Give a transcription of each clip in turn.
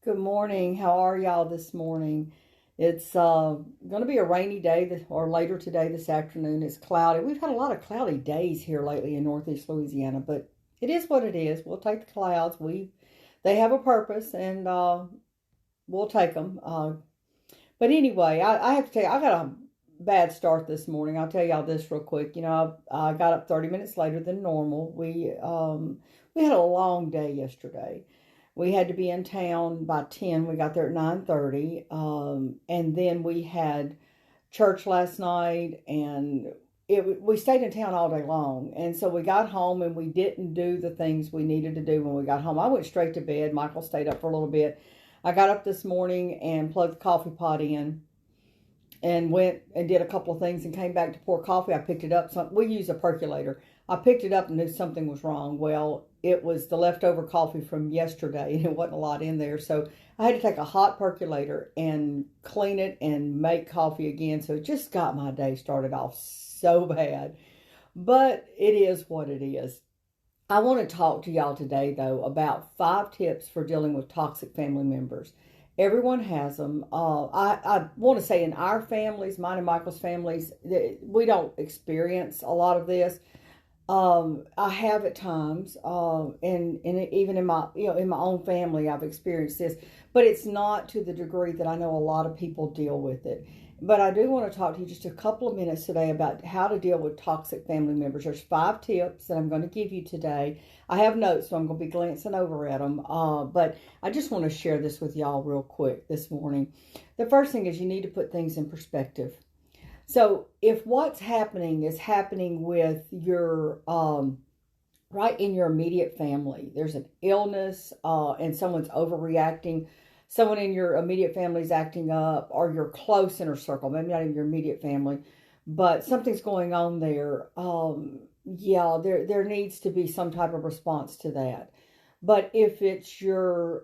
Good morning. How are y'all this morning? It's going to be a rainy day or later today this afternoon. It's cloudy. We've had a lot of cloudy days here lately in Northeast Louisiana, but it is what it is. We'll take the clouds. They have a purpose, and we'll take them. But anyway, I have to tell you, I got a bad start this morning. I'll tell y'all this real quick. I got up 30 minutes later than normal. We had a long day yesterday. We had to be in town by 10. We got there at 9:30. And then we had church last night, and we stayed in town all day long. And so we got home and we didn't do the things we needed to do when we got home. I went straight to bed. Michael stayed up for a little bit. I got up this morning and plugged the coffee pot in and went and did a couple of things and came back to pour coffee. I picked it up. We use a percolator. I picked it up and knew something was wrong. Well, it was the leftover coffee from yesterday, and it wasn't a lot in there. So I had to take a hot percolator and clean it and make coffee again. So it just got my day started off so bad. But it is what it is. I want to talk to y'all today, though, about 5 tips for dealing with toxic family members. Everyone has them. I want to say in our families, mine and Michael's families, we don't experience a lot of this. I have at times, and even in my own family, I've experienced this, but it's not to the degree that I know a lot of people deal with it. But I do want to talk to you just a couple of minutes today about how to deal with toxic family members. There's 5 tips that I'm going to give you today. I have notes, so I'm going to be glancing over at them. But I just want to share this with y'all real quick this morning. The first thing is you need to put things in perspective. So if what's happening is happening with your right in your immediate family, there's an illness and someone's overreacting, someone in your immediate family is acting up, or your close inner circle, maybe not even your immediate family, but something's going on there. Yeah, there needs to be some type of response to that. But if it's your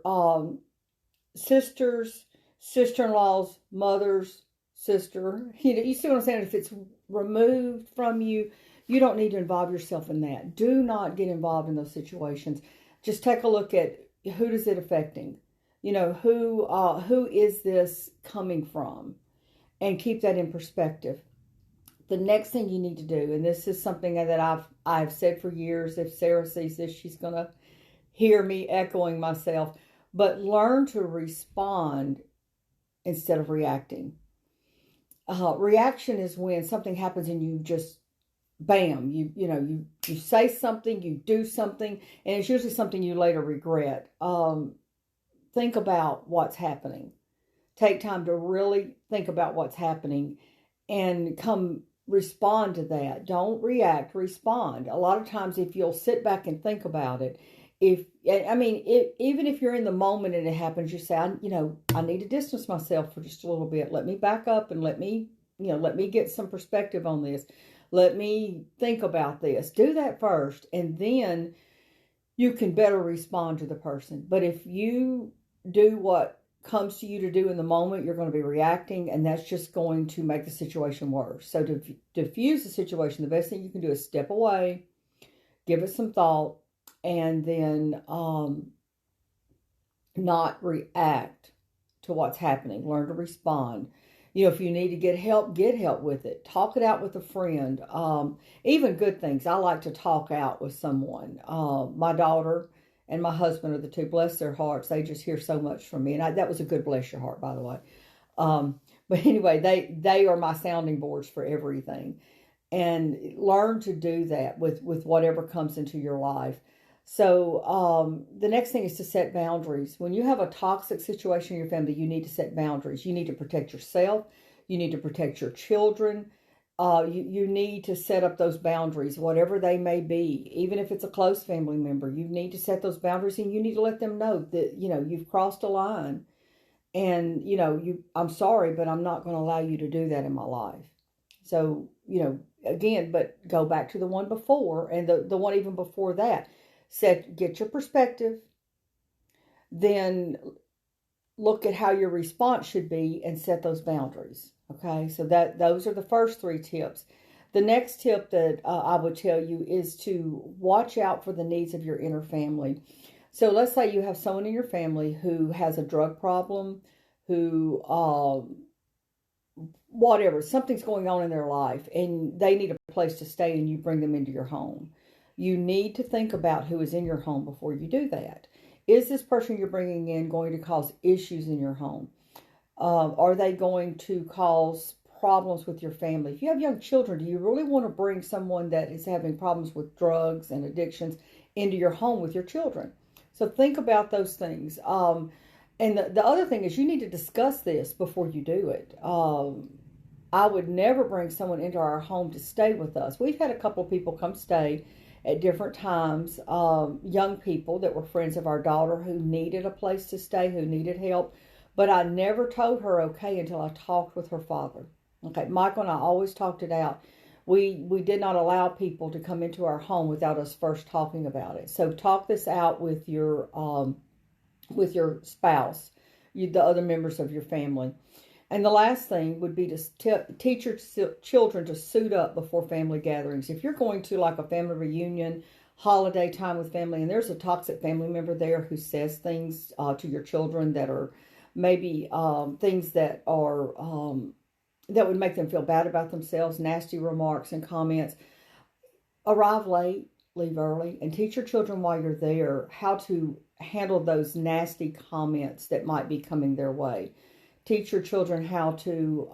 sisters, sister-in-laws, mothers, sister, you see what I'm saying? If it's removed from you, you don't need to involve yourself in that. Do not get involved in those situations. Just take a look at who does it affecting. Who is this coming from, and keep that in perspective. The next thing you need to do, and this is something that I've said for years. If Sarah sees this, she's gonna hear me echoing myself. But learn to respond instead of reacting. Reaction is when something happens and you just bam, you say something, you do something, and it's usually something you later regret. Think about what's happening. Take time to really think about what's happening and come respond to that. Don't react, respond. A lot of times, if you'll sit back and think about it, even if you're in the moment and it happens, you say, I need to distance myself for just a little bit. Let me back up and let me get some perspective on this. Let me think about this. Do that first, and then you can better respond to the person. But if you do what comes to you to do in the moment, you're going to be reacting, and that's just going to make the situation worse. So to diffuse the situation, the best thing you can do is step away, give it some thought, and then not react to what's happening. Learn to respond. If you need to get help with it. Talk it out with a friend. Even good things. I like to talk out with someone. My daughter and my husband are the two. Bless their hearts. They just hear so much from me. And that was a good bless your heart, by the way. But anyway, they are my sounding boards for everything. And learn to do that with whatever comes into your life. So the next thing is to set boundaries. When you have a toxic situation in your family, you need to set boundaries. You need to protect yourself. You need to protect your children. You need to set up those boundaries, whatever they may be. Even if it's a close family member, you need to set those boundaries, and you need to let them know that, you've crossed a line. And, I'm sorry, but I'm not going to allow you to do that in my life. So, again, but go back to the one before and the one even before that. Get your perspective, then look at how your response should be and set those boundaries. Okay, so those are the first 3 tips. The next tip that I would tell you is to watch out for the needs of your inner family. So let's say you have someone in your family who has a drug problem, who, whatever, something's going on in their life and they need a place to stay and you bring them into your home. You need to think about who is in your home before you do that. Is this person you're bringing in going to cause issues in your home? Are they going to cause problems with your family? If you have young children, do you really want to bring someone that is having problems with drugs and addictions into your home with your children? So think about those things. And the other thing is you need to discuss this before you do it. I would never bring someone into our home to stay with us. We've had a couple of people come stay at different times, young people that were friends of our daughter who needed a place to stay, who needed help. But I never told her okay until I talked with her father. Okay, Michael and I always talked it out. We did not allow people to come into our home without us first talking about it. So talk this out with your spouse, the other members of your family. And the last thing would be to teach your children to suit up before family gatherings. If you're going to like a family reunion, holiday time with family, and there's a toxic family member there who says things to your children that are maybe things that are that would make them feel bad about themselves, nasty remarks and comments, arrive late, leave early, and teach your children while you're there how to handle those nasty comments that might be coming their way. Teach your children how to,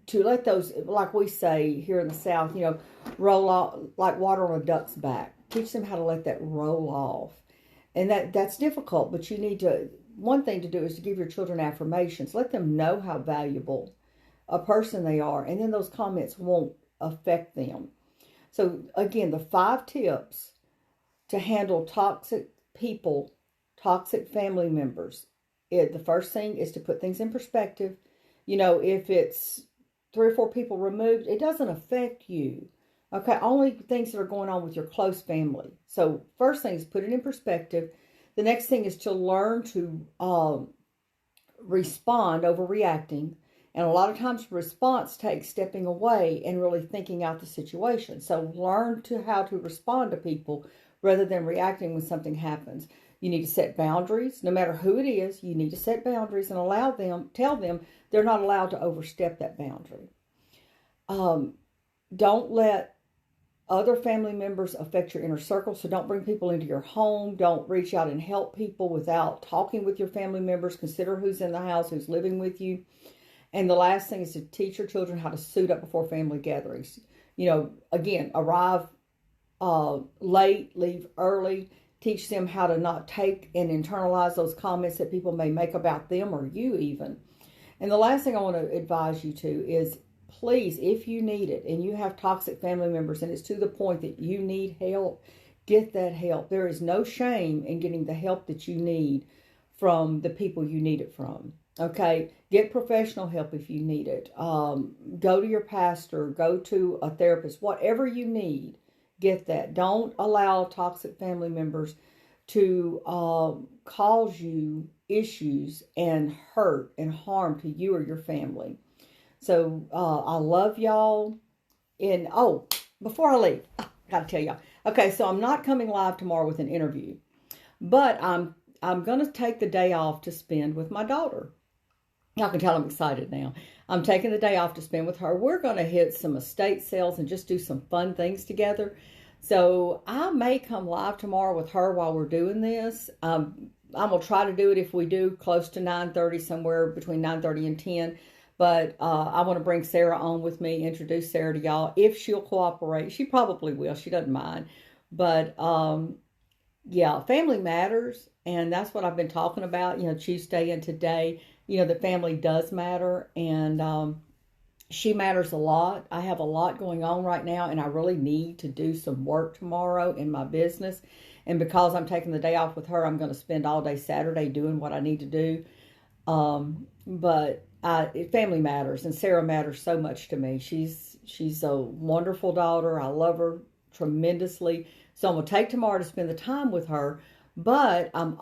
to let those, like we say here in the South, roll off like water on a duck's back. Teach them how to let that roll off. And that's difficult, but you need to, one thing to do is to give your children affirmations. Let them know how valuable a person they are, and then those comments won't affect them. So again, the 5 tips to handle toxic people, toxic family members. The first thing is to put things in perspective. If it's 3 or 4 people removed, it doesn't affect you. Okay, only things that are going on with your close family. So first thing is put it in perspective. The next thing is to learn to respond over reacting. And a lot of times response takes stepping away and really thinking out the situation. So learn how to respond to people rather than reacting when something happens. You need to set boundaries. No matter who it is, you need to set boundaries and tell them they're not allowed to overstep that boundary. Don't let other family members affect your inner circle. So don't bring people into your home. Don't reach out and help people without talking with your family members. Consider who's in the house, who's living with you. And the last thing is to teach your children how to suit up before family gatherings. Again, arrive late, leave early. Teach them how to not take and internalize those comments that people may make about them or you even. And the last thing I want to advise you to is, please, if you need it and you have toxic family members and it's to the point that you need help, get that help. There is no shame in getting the help that you need from the people you need it from. Okay, get professional help if you need it. Go to your pastor, go to a therapist, whatever you need, get that. Don't allow toxic family members to cause you issues and hurt and harm to you or your family. So I love y'all. And before I leave, I gotta tell y'all. Okay, so I'm not coming live tomorrow with an interview, but I'm gonna take the day off to spend with my daughter. Y'all can tell I'm excited now. I'm taking the day off to spend with her. We're going to hit some estate sales and just do some fun things together. So I may come live tomorrow with her while we're doing this. I'm going to try to do it if we do close to 9:30, somewhere between 9:30 and 10. But I want to bring Sarah on with me, introduce Sarah to y'all. If she'll cooperate, she probably will. She doesn't mind. But yeah, family matters. And that's what I've been talking about, Tuesday and today. The family does matter, and she matters a lot. I have a lot going on right now, and I really need to do some work tomorrow in my business. And because I'm taking the day off with her, I'm going to spend all day Saturday doing what I need to do. But family matters, and Sarah matters so much to me. She's a wonderful daughter. I love her tremendously. So I'm going to take tomorrow to spend the time with her. But I'm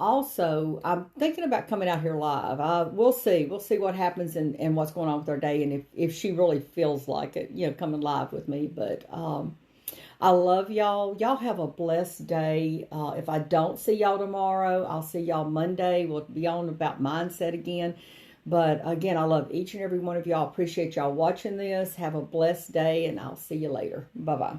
thinking about coming out here live. We'll see what happens and what's going on with our day, and if she really feels like it, coming live with me. But I love y'all. Y'all have a blessed day. If I don't see y'all tomorrow, I'll see y'all Monday. We'll be on about mindset again. But again, I love each and every one of y'all. Appreciate y'all watching this. Have a blessed day, and I'll see you later. Bye-bye.